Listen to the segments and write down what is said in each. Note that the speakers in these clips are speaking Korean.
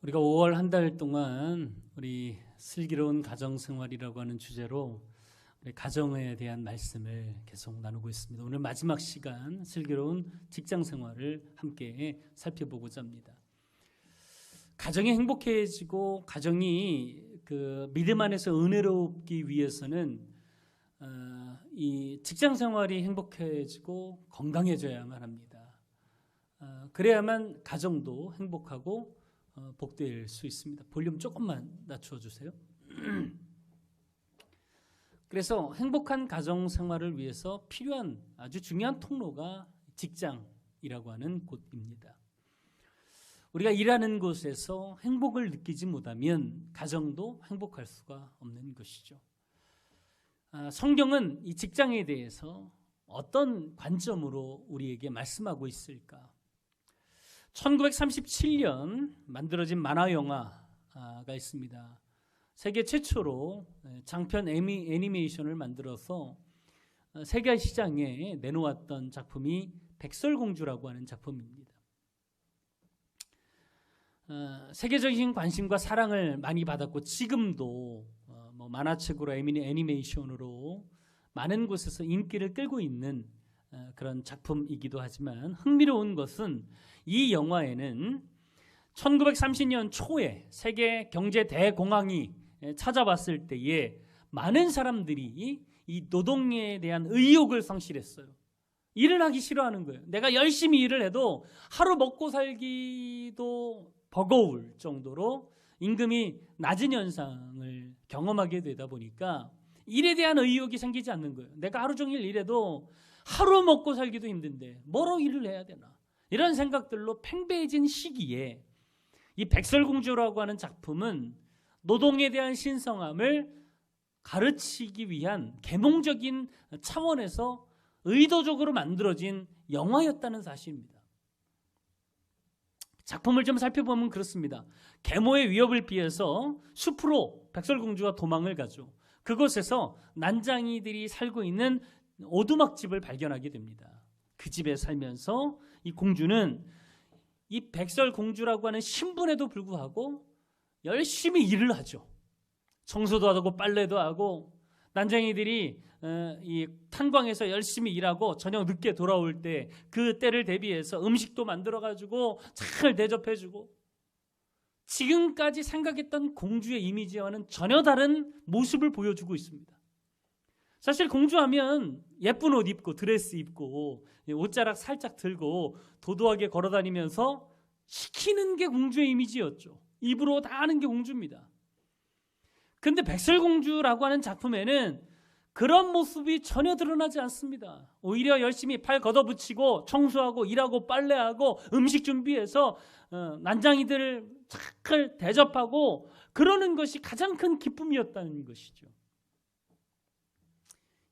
우리가 5월 한 달 동안 우리 슬기로운 가정생활이라고 하는 주제로 우리 가정에 대한 말씀을 계속 나누고 있습니다. 오늘 마지막 시간 슬기로운 직장생활을 함께 살펴보고자 합니다. 가정이 행복해지고 가정이 그 믿음 안에서 은혜롭기 위해서는 이 직장생활이 행복해지고 건강해져야만 합니다. 그래야만 가정도 행복하고 복될 수 있습니다. 볼륨 조금만 낮춰주세요. 그래서 행복한 가정 생활을 위해서 필요한 아주 중요한 통로가 직장이라고 하는 곳입니다. 우리가 일하는 곳에서 행복을 느끼지 못하면 가정도 행복할 수가 없는 것이죠. 성경은 이 직장에 대해서 어떤 관점으로 우리에게 말씀하고 있을까? 1937년 만들어진 만화 영화가 있습니다. 세계 최초로 장편 애니메이션을 만들어서 세계 시장에 내놓았던 작품이 백설공주라고 하는 작품입니다. 세계적인 관심과 사랑을 많이 받았고 지금도 만화책으로 애니메이션으로 많은 곳에서 인기를 끌고 있는 그런 작품이기도 하지만 흥미로운 것은 이 영화에는 1930년 초에 세계 경제 대공황이 찾아왔을 때에 많은 사람들이 이 노동에 대한 의욕을 상실했어요. 일을 하기 싫어하는 거예요. 내가 열심히 일을 해도 하루 먹고 살기도 버거울 정도로 임금이 낮은 현상을 경험하게 되다 보니까 일에 대한 의욕이 생기지 않는 거예요. 내가 하루 종일 일해도 하루 먹고 살기도 힘든데 뭐로 일을 해야 되나, 이런 생각들로 팽배해진 시기에 이 백설공주라고 하는 작품은 노동에 대한 신성함을 가르치기 위한 계몽적인 차원에서 의도적으로 만들어진 영화였다는 사실입니다. 작품을 좀 살펴보면 그렇습니다. 계모의 위협을 피해서 숲으로 백설공주가 도망을 가죠. 그곳에서 난장이들이 살고 있는 오두막집을 발견하게 됩니다. 그 집에 살면서 이 공주는 이 백설공주라고 하는 신분에도 불구하고 열심히 일을 하죠. 청소도 하고 빨래도 하고, 난장이들이 이 탄광에서 열심히 일하고 저녁 늦게 돌아올 때 그 때를 대비해서 음식도 만들어가지고 잘 대접해주고, 지금까지 생각했던 공주의 이미지와는 전혀 다른 모습을 보여주고 있습니다. 사실 공주하면 예쁜 옷 입고 드레스 입고 옷자락 살짝 들고 도도하게 걸어다니면서 시키는 게 공주의 이미지였죠. 입으로 다 하는 게 공주입니다. 근데 백설공주라고 하는 작품에는 그런 모습이 전혀 드러나지 않습니다. 오히려 열심히 팔 걷어붙이고 청소하고 일하고 빨래하고 음식 준비해서 난장이들을 잘 대접하고 그러는 것이 가장 큰 기쁨이었다는 것이죠.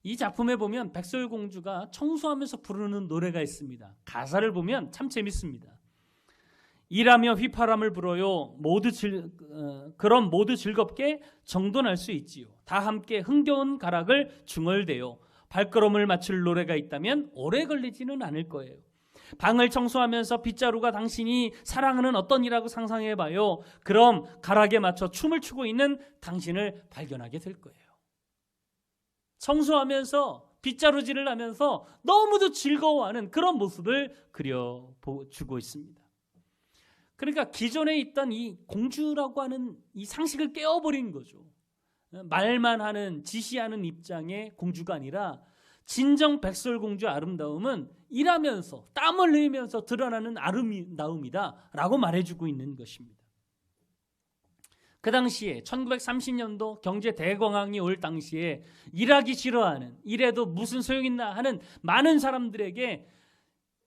이 작품에 보면 백설공주가 청소하면서 부르는 노래가 있습니다. 가사를 보면 참 재밌습니다. 일하며 휘파람을 불어요. 그럼 모두 즐겁게 정돈할 수 있지요. 다 함께 흥겨운 가락을 중얼대요. 발걸음을 맞출 노래가 있다면 오래 걸리지는 않을 거예요. 방을 청소하면서 빗자루가 당신이 사랑하는 어떤 일이라고 상상해봐요. 그럼 가락에 맞춰 춤을 추고 있는 당신을 발견하게 될 거예요. 청소하면서 빗자루질을 하면서 너무도 즐거워하는 그런 모습을 그려주고 있습니다. 그러니까 기존에 있던 이 공주라고 하는 이 상식을 깨어버린 거죠. 말만 하는, 지시하는 입장의 공주가 아니라 진정 백설공주의 아름다움은 일하면서 땀을 흘리면서 드러나는 아름다움이다 라고 말해주고 있는 것입니다. 그 당시에 1930년도 경제 대공황이 올 당시에 일하기 싫어하는, 일해도 무슨 소용있나 하는 많은 사람들에게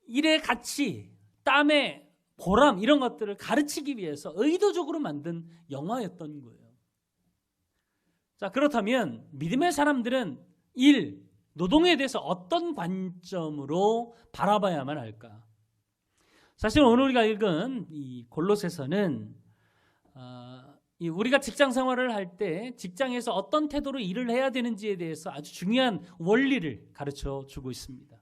일의 가치, 땀의 보람, 이런 것들을 가르치기 위해서 의도적으로 만든 영화였던 거예요. 자, 그렇다면 믿음의 사람들은 일, 노동에 대해서 어떤 관점으로 바라봐야만 할까? 사실 오늘 우리가 읽은 이 골로새서는 우리가 직장 생활을 할 때 직장에서 어떤 태도로 일을 해야 되는지에 대해서 아주 중요한 원리를 가르쳐 주고 있습니다.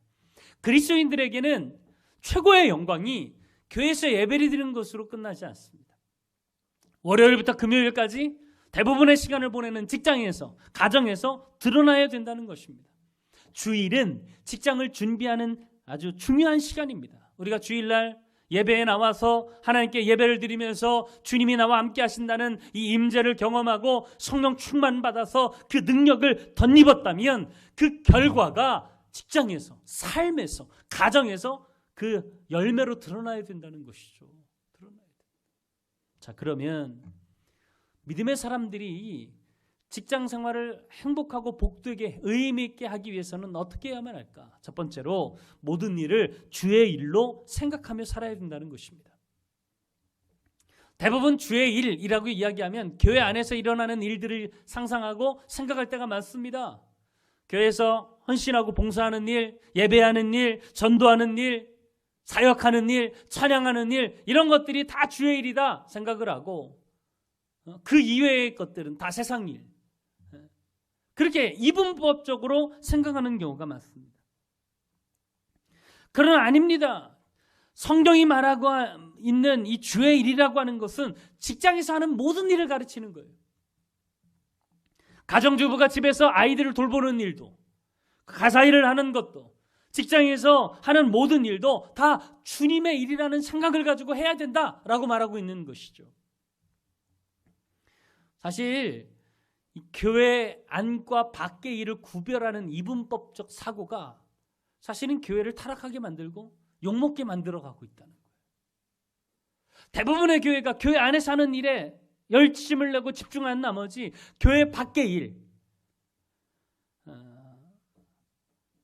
그리스도인들에게는 최고의 영광이 교회에서 예배를 드리는 것으로 끝나지 않습니다. 월요일부터 금요일까지 대부분의 시간을 보내는 직장에서, 가정에서 드러나야 된다는 것입니다. 주일은 직장을 준비하는 아주 중요한 시간입니다. 우리가 주일날 예배에 나와서 하나님께 예배를 드리면서 주님이 나와 함께 하신다는 이 임재를 경험하고 성령 충만받아서 그 능력을 덧입었다면 그 결과가 직장에서, 삶에서, 가정에서 그 열매로 드러나야 된다는 것이죠. 드러나야 됩니다. 자, 그러면 믿음의 사람들이 직장 생활을 행복하고 복되게 의미 있게 하기 위해서는 어떻게 해야만 할까? 첫 번째로 모든 일을 주의 일로 생각하며 살아야 된다는 것입니다. 대부분 주의 일이라고 이야기하면 교회 안에서 일어나는 일들을 상상하고 생각할 때가 많습니다. 교회에서 헌신하고 봉사하는 일, 예배하는 일, 전도하는 일, 사역하는 일, 찬양하는 일, 이런 것들이 다 주의 일이다 생각을 하고 그 이외의 것들은 다 세상 일, 그렇게 이분법적으로 생각하는 경우가 많습니다. 그러나 아닙니다. 성경이 말하고 있는 이 주의 일이라고 하는 것은 직장에서 하는 모든 일을 가르치는 거예요. 가정주부가 집에서 아이들을 돌보는 일도, 가사일을 하는 것도, 직장에서 하는 모든 일도 다 주님의 일이라는 생각을 가지고 해야 된다라고 말하고 있는 것이죠. 사실 이 교회 안과 밖의 일을 구별하는 이분법적 사고가 사실은 교회를 타락하게 만들고 욕먹게 만들어가고 있다는 거예요. 대부분의 교회가 교회 안에서 하는 일에 열심을 내고 집중한 나머지 교회 밖의 일,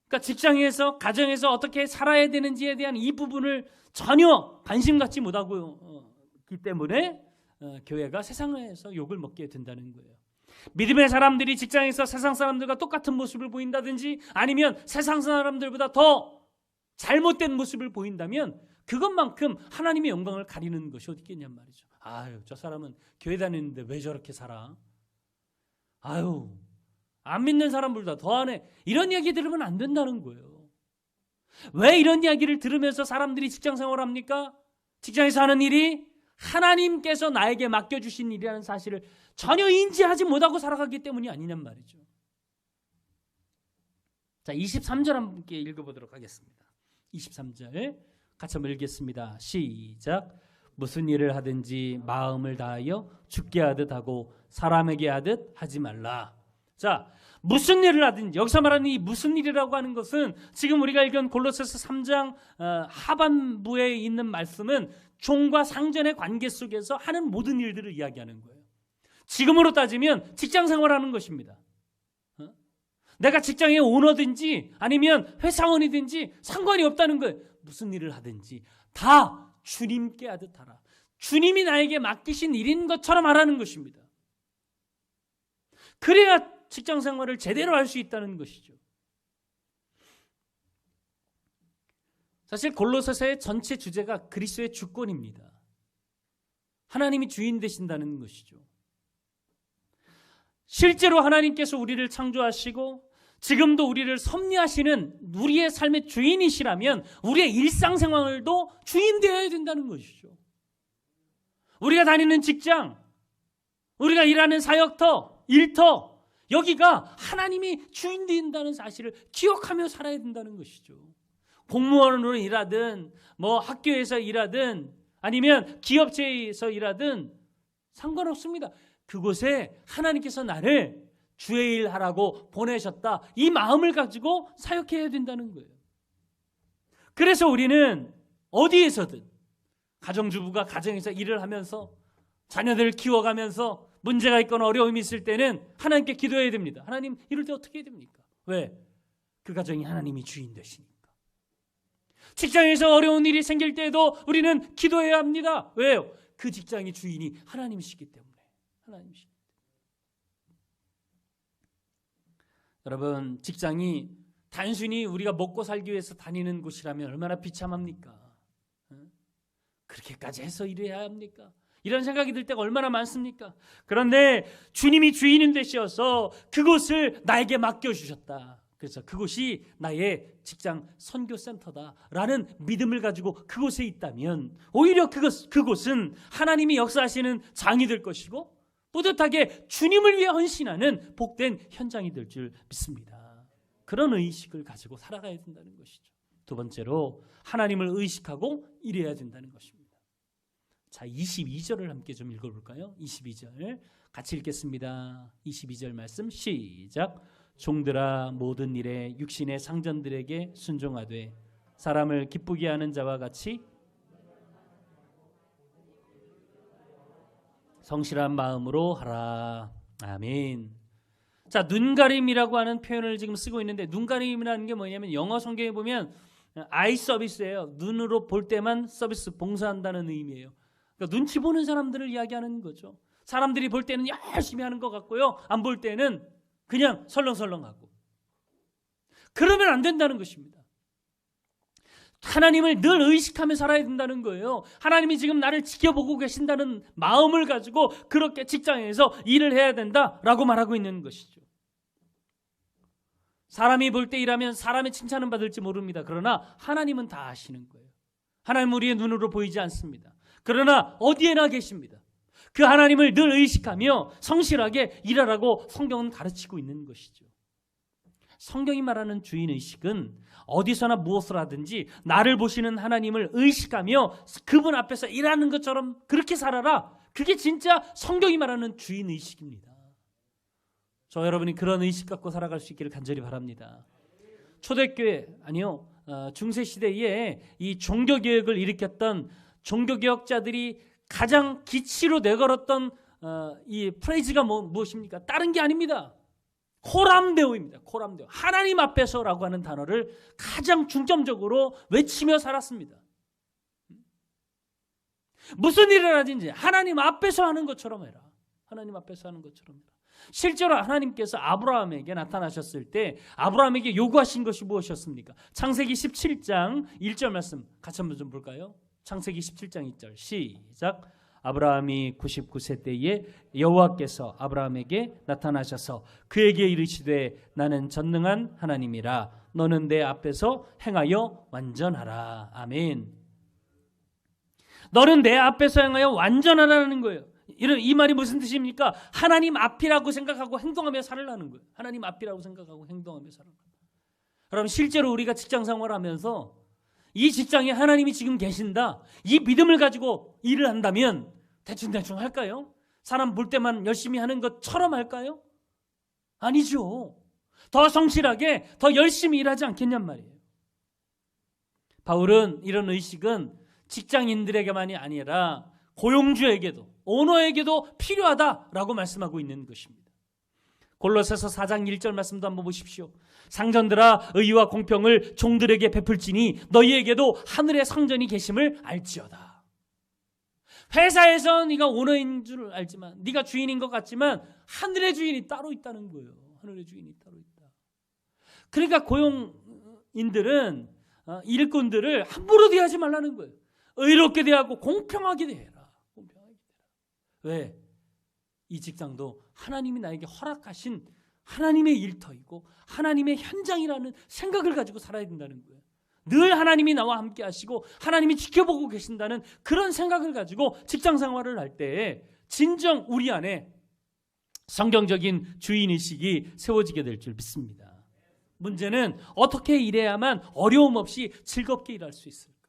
그러니까 직장에서, 가정에서 어떻게 살아야 되는지에 대한 이 부분을 전혀 관심 갖지 못하고 있기 때문에 교회가 세상에서 욕을 먹게 된다는 거예요. 믿음의 사람들이 직장에서 세상 사람들과 똑같은 모습을 보인다든지 아니면 세상 사람들보다 더 잘못된 모습을 보인다면 그것만큼 하나님의 영광을 가리는 것이 어디 있겠냔 말이죠. 아유, 저 사람은 교회 다니는데 왜 저렇게 살아? 아유, 안 믿는 사람보다 더하네. 이런 이야기 들으면 안 된다는 거예요. 왜 이런 이야기를 들으면서 사람들이 직장 생활을 합니까? 직장에서 하는 일이 하나님께서 나에게 맡겨주신 일이라는 사실을 전혀 인지하지 못하고 살아가기 때문이 아니냔 말이죠. 자, 23절 함께 읽어보도록 하겠습니다. 23절 같이 한번 읽겠습니다. 시작. 무슨 일을 하든지 마음을 다하여 주께 하듯 하고 사람에게 하듯 하지 말라. 자, 무슨 일을 하든지, 여기서 말하는 이 무슨 일이라고 하는 것은 지금 우리가 읽은 골로새서 3장 하반부에 있는 말씀은 종과 상전의 관계 속에서 하는 모든 일들을 이야기하는 거예요. 지금으로 따지면 직장 생활하는 것입니다. 내가 직장의 오너든지 아니면 회사원이든지 상관이 없다는 거예요. 무슨 일을 하든지 다 주님께 하듯 하라. 주님이 나에게 맡기신 일인 것처럼 하라는 것입니다. 그래야 직장 생활을 제대로 할 수 있다는 것이죠. 사실 골로새서의 전체 주제가 그리스도의 주권입니다. 하나님이 주인 되신다는 것이죠. 실제로 하나님께서 우리를 창조하시고 지금도 우리를 섭리하시는 우리의 삶의 주인이시라면 우리의 일상생활도 주인 되어야 된다는 것이죠. 우리가 다니는 직장, 우리가 일하는 사역터, 일터, 여기가 하나님이 주인 된다는 사실을 기억하며 살아야 된다는 것이죠. 공무원으로 일하든 학교에서 일하든 아니면 기업체에서 일하든 상관없습니다. 그곳에 하나님께서 나를 주의 일 하라고 보내셨다. 이 마음을 가지고 사역해야 된다는 거예요. 그래서 우리는 어디에서든 가정주부가 가정에서 일을 하면서 자녀들을 키워가면서 문제가 있거나 어려움이 있을 때는 하나님께 기도해야 됩니다. 하나님, 이럴 때 어떻게 해야 됩니까? 왜? 그 가정이 하나님이 주인 되시니까. 직장에서 어려운 일이 생길 때에도 우리는 기도해야 합니다. 왜요? 그 직장의 주인이 하나님이시기 때문에. 하나님이시기 때문에. 여러분, 직장이 단순히 우리가 먹고 살기 위해서 다니는 곳이라면 얼마나 비참합니까? 그렇게까지 해서 일해야 합니까? 이런 생각이 들 때가 얼마나 많습니까? 그런데 주님이 주인인 되셔서 그곳을 나에게 맡겨주셨다. 그래서 그곳이 나의 직장 선교센터다라는 믿음을 가지고 그곳에 있다면 오히려 그곳은 하나님이 역사하시는 장이 될 것이고 뿌듯하게 주님을 위해 헌신하는 복된 현장이 될 줄 믿습니다. 그런 의식을 가지고 살아가야 된다는 것이죠. 두 번째로 하나님을 의식하고 일해야 된다는 것입니다. 자, 22절을 함께 좀 읽어볼까요? 22절 같이 읽겠습니다. 22절 말씀 시작. 종들아 모든 일에 육신의 상전들에게 순종하되 사람을 기쁘게 하는 자와 같이 성실한 마음으로 하라. 아멘. 자, 눈가림이라고 하는 표현을 지금 쓰고 있는데 눈가림이라는 게 뭐냐면 영어 성경에 보면 아이 서비스예요. 눈으로 볼 때만 서비스 봉사한다는 의미예요. 그러니까 눈치 보는 사람들을 이야기하는 거죠. 사람들이 볼 때는 열심히 하는 것 같고요. 안 볼 때는 그냥 설렁설렁하고. 그러면 안 된다는 것입니다. 하나님을 늘 의식하며 살아야 된다는 거예요. 하나님이 지금 나를 지켜보고 계신다는 마음을 가지고 그렇게 직장에서 일을 해야 된다라고 말하고 있는 것이죠. 사람이 볼 때 일하면 사람의 칭찬은 받을지 모릅니다. 그러나 하나님은 다 아시는 거예요. 하나님은 우리의 눈으로 보이지 않습니다. 그러나 어디에나 계십니다. 그 하나님을 늘 의식하며 성실하게 일하라고 성경은 가르치고 있는 것이죠. 성경이 말하는 주인의식은 어디서나 무엇을 하든지 나를 보시는 하나님을 의식하며 그분 앞에서 일하는 것처럼 그렇게 살아라. 그게 진짜 성경이 말하는 주인의식입니다. 저 여러분이 그런 의식 갖고 살아갈 수 있기를 간절히 바랍니다. 초대교회 아니요 중세시대에 이 종교개혁을 일으켰던 종교개혁자들이 가장 기치로 내걸었던 이 프레이즈가 무엇입니까? 다른 게 아닙니다. 코람데오입니다. 코람데오. 하나님 앞에서라고 하는 단어를 가장 중점적으로 외치며 살았습니다. 무슨 일을 하든지 하나님 앞에서 하는 것처럼 해라. 하나님 앞에서 하는 것처럼 해라. 실제로 하나님께서 아브라함에게 나타나셨을 때 아브라함에게 요구하신 것이 무엇이었습니까? 창세기 17장 1절 말씀 같이 한번 좀 볼까요? 창세기 17장 2절 시작. 아브라함이 99세 때에 여호와께서 아브라함에게 나타나셔서 그에게 이르시되 나는 전능한 하나님이라 너는 내 앞에서 행하여 완전하라. 아멘. 너는 내 앞에서 행하여 완전하라는 거예요. 이 말이 무슨 뜻입니까? 하나님 앞이라고 생각하고 행동하며 살으라는 거예요. 하나님 앞이라고 생각하고 행동하며 살으라. 그럼 실제로 우리가 직장 생활하면서 이 직장에 하나님이 지금 계신다. 이 믿음을 가지고 일을 한다면 대충대충 할까요? 사람 볼 때만 열심히 하는 것처럼 할까요? 아니죠. 더 성실하게 더 열심히 일하지 않겠냔 말이에요. 바울은 이런 의식은 직장인들에게만이 아니라 고용주에게도 오너에게도 필요하다라고 말씀하고 있는 것입니다. 골로새서 4장 1절 말씀도 한번 보십시오. 상전들아 의와 공평을 종들에게 베풀지니 너희에게도 하늘의 상전이 계심을 알지어다. 회사에서 네가 오너인 줄 알지만 네가 주인인 것 같지만 하늘의 주인이 따로 있다는 거예요. 하늘의 주인이 따로 있다. 그러니까 고용인들은 일꾼들을 함부로 대하지 말라는 거예요. 의롭게 대하고 공평하게 대해라. 공평하게 대해라. 왜? 이 직장도 하나님이 나에게 허락하신 하나님의 일터이고 하나님의 현장이라는 생각을 가지고 살아야 된다는 거예요. 늘 하나님이 나와 함께 하시고 하나님이 지켜보고 계신다는 그런 생각을 가지고 직장 생활을 할 때 진정 우리 안에 성경적인 주인의식이 세워지게 될 줄 믿습니다. 문제는 어떻게 일해야만 어려움 없이 즐겁게 일할 수 있을까?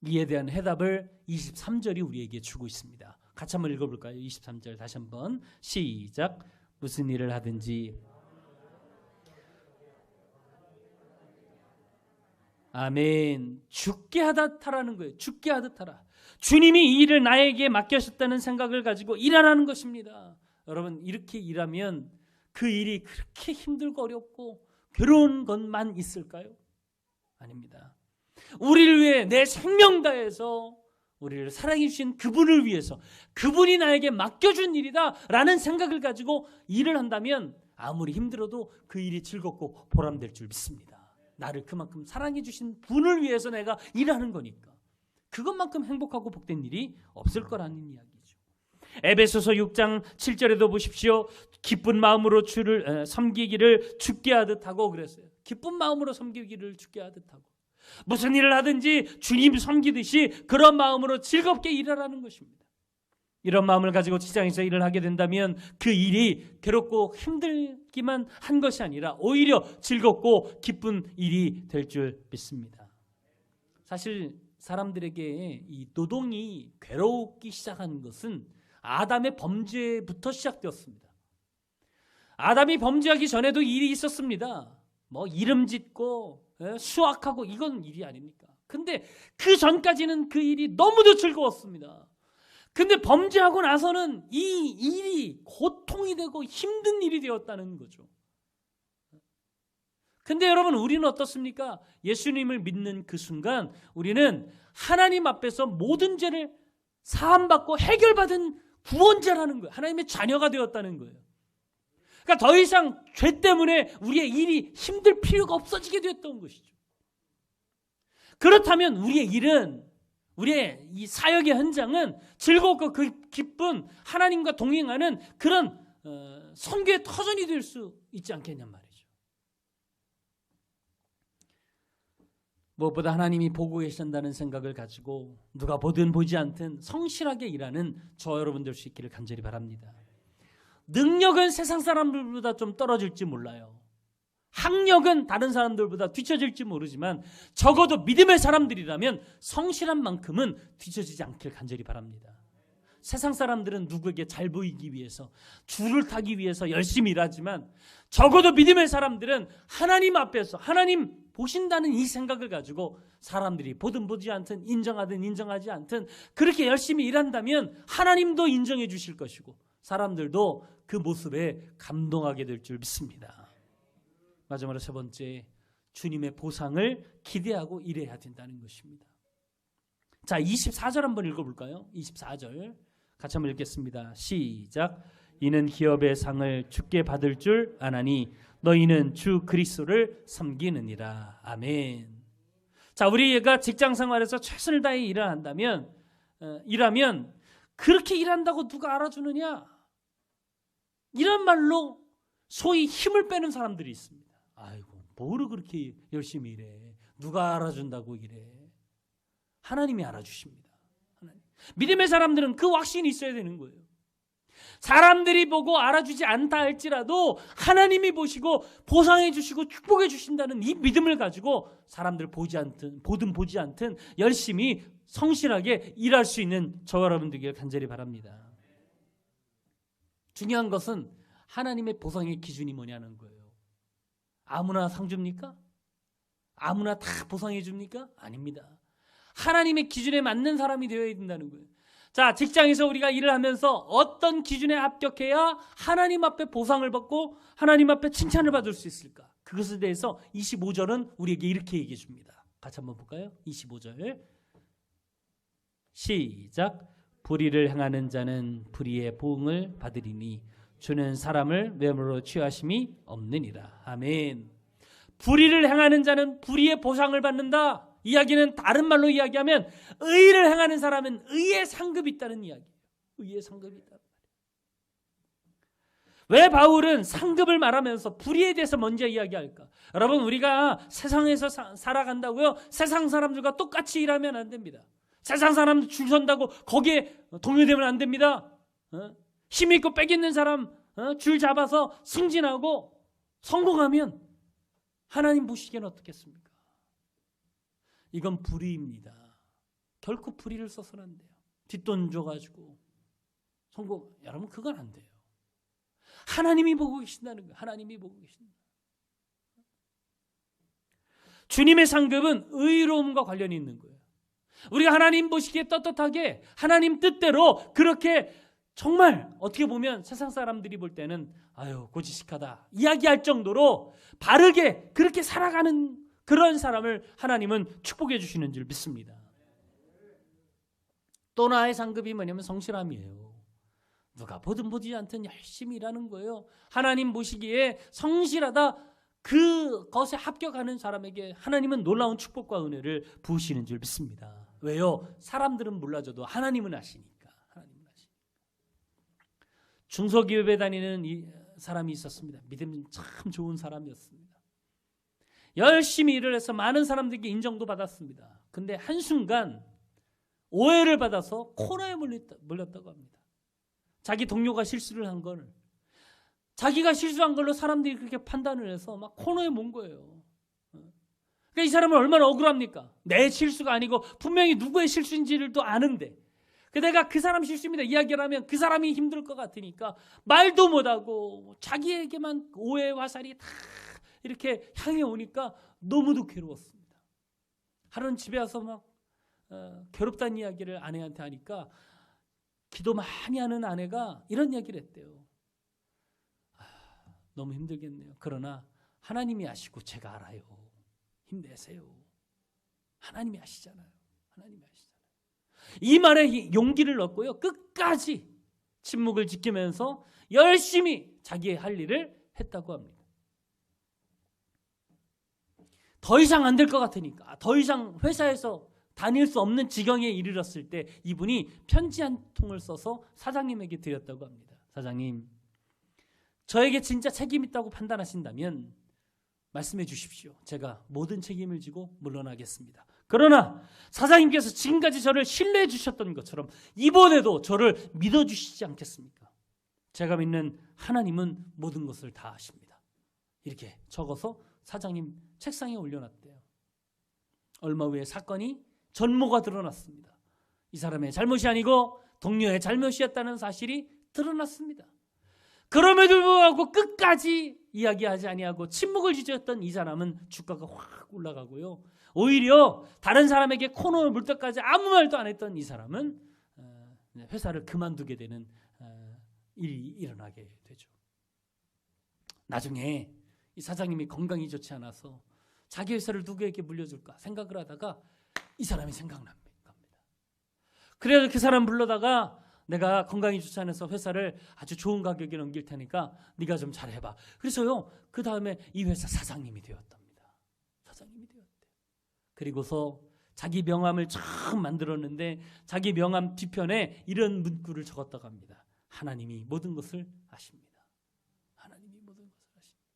이에 대한 해답을 23절이 우리에게 주고 있습니다. 같이 한번 읽어볼까요? 23절 다시 한번 시작. 무슨 일을 하든지 아멘. 죽게 하듯 하라는 거예요. 죽게 하듯 하라. 주님이 이 일을 나에게 맡겨셨다는 생각을 가지고 일하라는 것입니다. 여러분 이렇게 일하면 그 일이 그렇게 힘들고 어렵고 괴로운 것만 있을까요? 아닙니다. 우리를 위해 내 생명 다해서 우리를 사랑해 주신 그분을 위해서 그분이 나에게 맡겨준 일이다 라는 생각을 가지고 일을 한다면 아무리 힘들어도 그 일이 즐겁고 보람될 줄 믿습니다. 나를 그만큼 사랑해 주신 분을 위해서 내가 일하는 거니까 그것만큼 행복하고 복된 일이 없을 거라는 이야기죠. 에베소서 6장 7절에도 보십시오. 기쁜 마음으로 주를 섬기기를 죽게 하듯 하고 그랬어요. 기쁜 마음으로 섬기기를 죽게 하듯 하고, 무슨 일을 하든지 주님 섬기듯이 그런 마음으로 즐겁게 일하라는 것입니다. 이런 마음을 가지고 직장에서 일을 하게 된다면 그 일이 괴롭고 힘들기만 한 것이 아니라 오히려 즐겁고 기쁜 일이 될 줄 믿습니다. 사실 사람들에게 이 노동이 괴롭기 시작한 것은 아담의 범죄부터 시작되었습니다. 아담이 범죄하기 전에도 일이 있었습니다. 뭐 이름 짓고 수확하고 이건 일이 아닙니까? 근데 그 전까지는 그 일이 너무도 즐거웠습니다. 근데 범죄하고 나서는 이 일이 고통이 되고 힘든 일이 되었다는 거죠. 근데 여러분, 우리는 어떻습니까? 예수님을 믿는 그 순간 우리는 하나님 앞에서 모든 죄를 사함받고 해결받은 구원자라는 거예요. 하나님의 자녀가 되었다는 거예요. 그러니까 더 이상 죄 때문에 우리의 일이 힘들 필요가 없어지게 되었던 것이죠. 그렇다면 우리의 일은, 우리의 이 사역의 현장은 즐겁고 그 기쁜 하나님과 동행하는 그런 선교의 터전이 될 수 있지 않겠냔 말이죠. 무엇보다 하나님이 보고 계신다는 생각을 가지고 누가 보든 보지 않든 성실하게 일하는 저 여러분 될 수 있기를 간절히 바랍니다. 능력은 세상 사람들보다 좀 떨어질지 몰라요. 학력은 다른 사람들보다 뒤처질지 모르지만 적어도 믿음의 사람들이라면 성실한 만큼은 뒤처지지 않길 간절히 바랍니다. 세상 사람들은 누구에게 잘 보이기 위해서, 줄을 타기 위해서 열심히 일하지만 적어도 믿음의 사람들은 하나님 앞에서 하나님 보신다는 이 생각을 가지고 사람들이 보든 보지 않든 인정하든 인정하지 않든 그렇게 열심히 일한다면 하나님도 인정해 주실 것이고 사람들도 그 모습에 감동하게 될 줄 믿습니다. 마지막으로 세 번째, 주님의 보상을 기대하고 일해야 된다는 것입니다. 자, 24절 한번 읽어볼까요? 24절 같이 한번 읽겠습니다. 시작. 이는 기업의 상을 주께 받을 줄 아나니 너희는 주 그리스도를 섬기느니라. 아멘. 자, 우리가 직장 생활에서 최선을 다해 일하면 그렇게 일한다고 누가 알아주느냐? 이런 말로 소위 힘을 빼는 사람들이 있습니다. 아이고, 뭐를 그렇게 열심히 일해? 누가 알아준다고 일해? 하나님이 알아주십니다. 하나님. 믿음의 사람들은 그 확신이 있어야 되는 거예요. 사람들이 보고 알아주지 않다 할지라도 하나님이 보시고 보상해 주시고 축복해 주신다는 이 믿음을 가지고 사람들 보든 보지 않든 열심히 성실하게 일할 수 있는 저와 여러분 되기를 간절히 바랍니다. 중요한 것은 하나님의 보상의 기준이 뭐냐는 거예요. 아무나 상 줍니까? 아무나 다 보상해 줍니까? 아닙니다. 하나님의 기준에 맞는 사람이 되어야 된다는 거예요. 자, 직장에서 우리가 일을 하면서 어떤 기준에 합격해야 하나님 앞에 보상을 받고 하나님 앞에 칭찬을 받을 수 있을까? 그것에 대해서 25절은 우리에게 이렇게 얘기해 줍니다. 같이 한번 볼까요? 25절 시작. 불의를 행하는 자는 불의의 보응을 받으리니 주는 사람을 외모로 취하심이 없느니라. 아멘. 불의를 행하는 자는 불의의 보상을 받는다. 이야기는 다른 말로 이야기하면 의를 행하는 사람은 의의 상급이 있다는 이야기예요. 의의 상급이 있다. 왜 바울은 상급을 말하면서 불의에 대해서 먼저 이야기할까? 여러분, 우리가 세상에서 살아간다고요? 세상 사람들과 똑같이 일하면 안 됩니다. 세상 사람들 줄 선다고 거기에 동요되면 안 됩니다. 힘 있고 빽 있는 사람 줄 잡아서 승진하고 성공하면 하나님 보시기에는 어떻겠습니까? 이건 불의입니다. 결코 불의를 써서는 안 돼요. 뒷돈 줘가지고 성공, 여러분 그건 안 돼요. 하나님이 보고 계신다는 거예요. 하나님이 보고 계신다. 주님의 상급은 의로움과 관련이 있는 거예요. 우리가 하나님 보시기에 떳떳하게 하나님 뜻대로 그렇게 정말 어떻게 보면 세상 사람들이 볼 때는 아유 고지식하다 이야기할 정도로 바르게 그렇게 살아가는 그런 사람을 하나님은 축복해 주시는 줄 믿습니다. 또 나의 상급이 뭐냐면 성실함이에요. 누가 보든 보지 않든 열심히 일하는 거예요. 하나님 보시기에 성실하다 그것에 합격하는 사람에게 하나님은 놀라운 축복과 은혜를 부으시는 줄 믿습니다. 왜요? 사람들은 몰라줘도 하나님은 아시니까. 하나님은 아시니까. 중소기업에 다니는 이 사람이 있었습니다. 믿음 참 좋은 사람이었습니다. 열심히 일을 해서 많은 사람들에게 인정도 받았습니다. 근데 한순간 오해를 받아서 코너에 몰렸다고 합니다. 자기 동료가 실수를 한 걸, 자기가 실수한 걸로 사람들이 그렇게 판단을 해서 막 코너에 몬 거예요. 그러니까 이 사람은 얼마나 억울합니까? 내 실수가 아니고 분명히 누구의 실수인지를 또 아는데, 내가 그 사람 실수입니다 이야기를 하면 그 사람이 힘들 것 같으니까 말도 못하고 자기에게만 오해 화살이 다 이렇게 향해 오니까 너무도 괴로웠습니다. 하루는 집에 와서 막 괴롭다는 이야기를 아내한테 하니까 기도 많이 하는 아내가 이런 이야기를 했대요. 너무 힘들겠네요. 그러나 하나님이 아시고 제가 알아요. 힘내세요. 하나님이 아시잖아요. 하나님이 아시잖아요. 이 말에 용기를 얻고요. 끝까지 침묵을 지키면서 열심히 자기의 할 일을 했다고 합니다. 더 이상 안 될 것 같으니까, 더 이상 회사에서 다닐 수 없는 지경에 이르렀을 때 이분이 편지 한 통을 써서 사장님에게 드렸다고 합니다. 사장님, 저에게 진짜 책임 있다고 판단하신다면 말씀해 주십시오. 제가 모든 책임을 지고 물러나겠습니다. 그러나 사장님께서 지금까지 저를 신뢰해 주셨던 것처럼 이번에도 저를 믿어주시지 않겠습니까? 제가 믿는 하나님은 모든 것을 다 아십니다. 이렇게 적어서 사장님 책상에 올려놨대요. 얼마 후에 사건이 전모가 드러났습니다. 이 사람의 잘못이 아니고 동료의 잘못이었다는 사실이 드러났습니다. 그럼에도 불구하고 끝까지 이야기하지 아니하고 침묵을 지켰던 이 사람은 주가가 확 올라가고요. 오히려 다른 사람에게 코너를 물 때까지 아무 말도 안 했던 이 사람은 회사를 그만두게 되는 일이 일어나게 되죠. 나중에 이 사장님이 건강이 좋지 않아서 자기 회사를 누구에게 물려줄까 생각을 하다가 이 사람이 생각납니다. 그래서 그 사람 불러다가 내가 건강이 좋지 않아서 회사를 아주 좋은 가격에 넘길 테니까 네가 좀 잘해봐. 그래서요, 그 다음에 이 회사 사장님이 되었답니다. 사장님이 되었대요. 그리고서 자기 명함을 처음 만들었는데 자기 명함 뒤편에 이런 문구를 적었다고 합니다. 하나님이 모든 것을 아십니다. 하나님이 모든 것을 아십니다.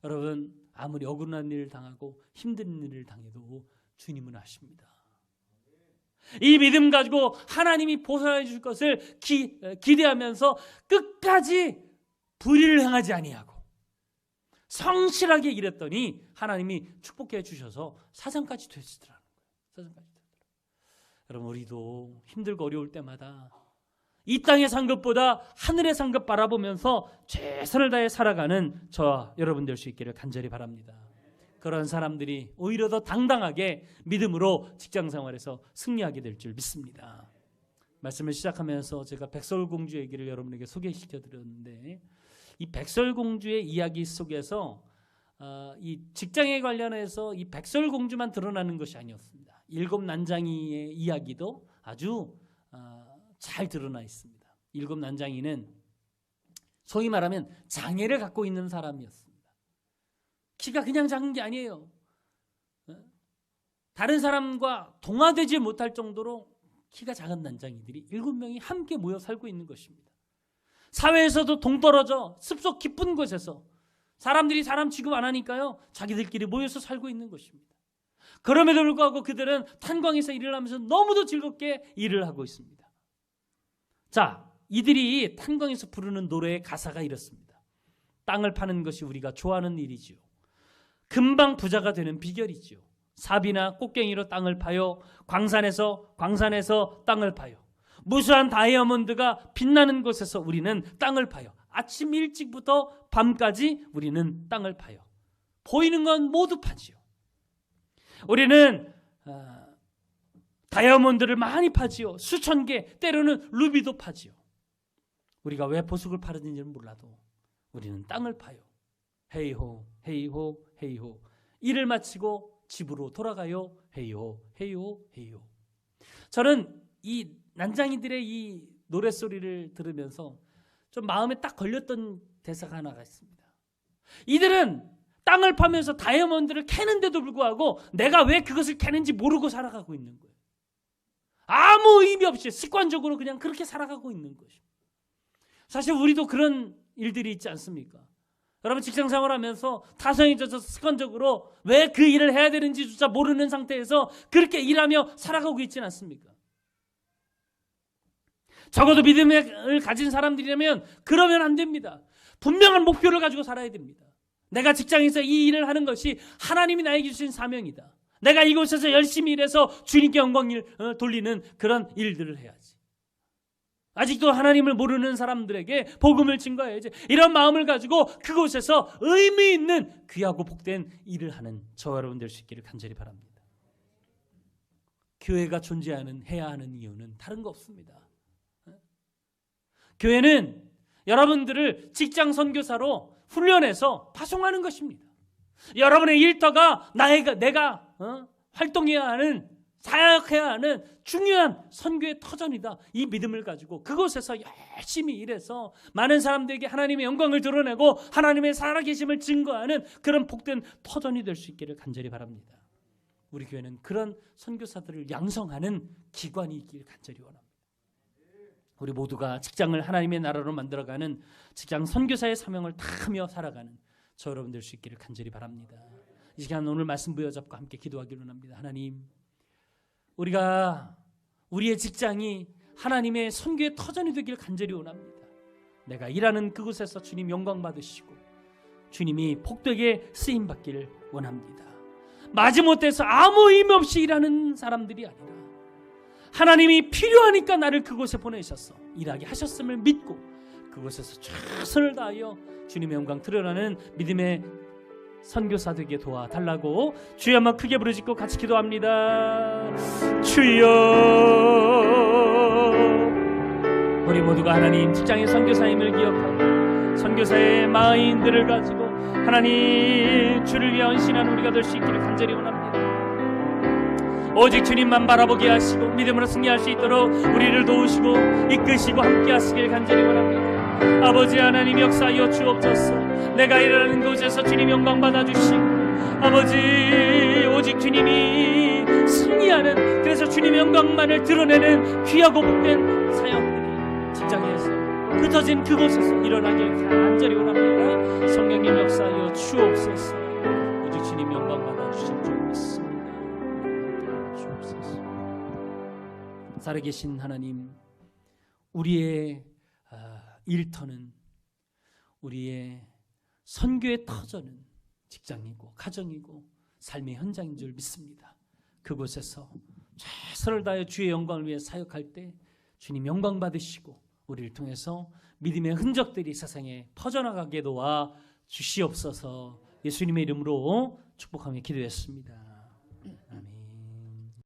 여러분, 아무리 억울한 일을 당하고 힘든 일을 당해도 주님은 아십니다. 이 믿음 가지고 하나님이 보살해 줄 것을 기대하면서 끝까지 불의를 행하지 아니하고 성실하게 일했더니 하나님이 축복해 주셔서 사장까지 되시더라는 거예요. 사장까지 되더라고요. 여러분, 우리도 힘들고 어려울 때마다 이 땅의 상급보다 하늘의 상급 바라보면서 최선을 다해 살아가는 저와 여러분 될 수 있기를 간절히 바랍니다. 그런 사람들이 오히려 더 당당하게 믿음으로 직장생활에서 승리하게 될 줄 믿습니다. 말씀을 시작하면서 제가 백설공주 얘기를 여러분에게 소개시켜 드렸는데, 이 백설공주의 이야기 속에서 이 직장에 관련해서 이 백설공주만 드러나는 것이 아니었습니다. 7 난장이의 이야기도 아주 잘 드러나 있습니다. 7 난장이는 소위 말하면 장애를 갖고 있는 사람이었습니다. 키가 그냥 작은 게 아니에요. 다른 사람과 동화되지 못할 정도로 키가 작은 난장이들이 7명이 함께 모여 살고 있는 것입니다. 사회에서도 동떨어져 습속 깊은 곳에서 사람들이 사람 취급 안 하니까요, 자기들끼리 모여서 살고 있는 것입니다. 그럼에도 불구하고 그들은 탄광에서 일을 하면서 너무도 즐겁게 일을 하고 있습니다. 자, 이들이 탄광에서 부르는 노래의 가사가 이렇습니다. 땅을 파는 것이 우리가 좋아하는 일이지요. 금방 부자가 되는 비결이지요. 삽이나 꽃갱이로 땅을 파요. 광산에서 땅을 파요. 무수한 다이아몬드가 빛나는 곳에서 우리는 땅을 파요. 아침 일찍부터 밤까지 우리는 땅을 파요. 보이는 건 모두 파지요. 우리는 다이아몬드를 많이 파지요. 수천 개, 때로는 루비도 파지요. 우리가 왜 보석을 파는지는 몰라도 우리는 땅을 파요. 헤이호 헤이호 헤이호. 일을 마치고 집으로 돌아가요. 헤이호 헤이호 헤이호. 저는 이 난장이들의 이 노랫소리를 들으면서 좀 마음에 딱 걸렸던 대사가 하나가 있습니다. 이들은 땅을 파면서 다이아몬드를 캐는데도 불구하고 내가 왜 그것을 캐는지 모르고 살아가고 있는 거예요. 아무 의미 없이 습관적으로 그냥 그렇게 살아가고 있는 것입니다. 사실 우리도 그런 일들이 있지 않습니까? 여러분 직장 생활하면서 타성이 져서 습관적으로 왜 그 일을 해야 되는지조차 모르는 상태에서 그렇게 일하며 살아가고 있지는 않습니까? 적어도 믿음을 가진 사람들이라면 그러면 안 됩니다. 분명한 목표를 가지고 살아야 됩니다. 내가 직장에서 이 일을 하는 것이 하나님이 나에게 주신 사명이다. 내가 이곳에서 열심히 일해서 주님께 영광을 돌리는 그런 일들을 해야지. 아직도 하나님을 모르는 사람들에게 복음을 증거해야지. 이런 마음을 가지고 그곳에서 의미 있는 귀하고 복된 일을 하는 저와 여러분 될 수 있기를 간절히 바랍니다. 교회가 해야 하는 이유는 다른 거 없습니다. 교회는 여러분들을 직장 선교사로 훈련해서 파송하는 것입니다. 여러분의 일터가 내가 활동해야 하는, 사역해야 하는 중요한 선교의 터전이다. 이 믿음을 가지고 그곳에서 열심히 일해서 많은 사람들에게 하나님의 영광을 드러내고 하나님의 살아계심을 증거하는 그런 복된 터전이 될 수 있기를 간절히 바랍니다. 우리 교회는 그런 선교사들을 양성하는 기관이 있기를 간절히 원합니다. 우리 모두가 직장을 하나님의 나라로 만들어가는 직장 선교사의 사명을 다하며 살아가는 저 여러분 될 수 있기를 간절히 바랍니다. 이 시간 오늘 말씀 부여잡고 함께 기도하기로 합니다. 하나님, 우리의 직장이 하나님의 선교의 터전이 되기를 간절히 원합니다. 내가 일하는 그곳에서 주님 영광 받으시고 주님이 복되게 쓰임 받기를 원합니다. 마지못해서 아무 의미 없이 일하는 사람들이 아니라 하나님이 필요하니까 나를 그곳에 보내셨어 일하게 하셨음을 믿고 그곳에서 최선을 다하여 주님의 영광 드러나는 믿음의 선교사 되게 도와달라고 주여 한번 크게 부르짖고 같이 기도합니다. 주여, 우리 모두가 하나님 직장의 선교사임을 기억하고 선교사의 마인들을 가지고 하나님 주를 위해 헌신하는 우리가 될 수 있기를 간절히 원합니다. 오직 주님만 바라보게 하시고 믿음으로 승리할 수 있도록 우리를 도우시고 이끄시고 함께 하시길 간절히 원합니다. 아버지 하나님 역사하여 주옵소서. 내가 일하는 곳에서 주님 영광 받아주시고 아버지 오직 주님이 승리하는, 그래서 주님의 영광만을 드러내는 귀하고 복된 사역들이 직장에서 흩어진 그곳에서 일어나길 간절히 원합니다. 성령님 역사하여 주옵소서. 오직 주님 영광 받아주실 줄 믿습니다. 주옵소서. 살아계신 하나님, 우리의 일터는, 우리의 선교의 터전은 직장이고 가정이고 삶의 현장인 줄 믿습니다. 그곳에서 최선을 다해 주의 영광을 위해 사역할 때 주님 영광 받으시고 우리를 통해서 믿음의 흔적들이 세상에 퍼져나가게 도와 주시옵소서. 예수님의 이름으로 축복하며 기도했습니다.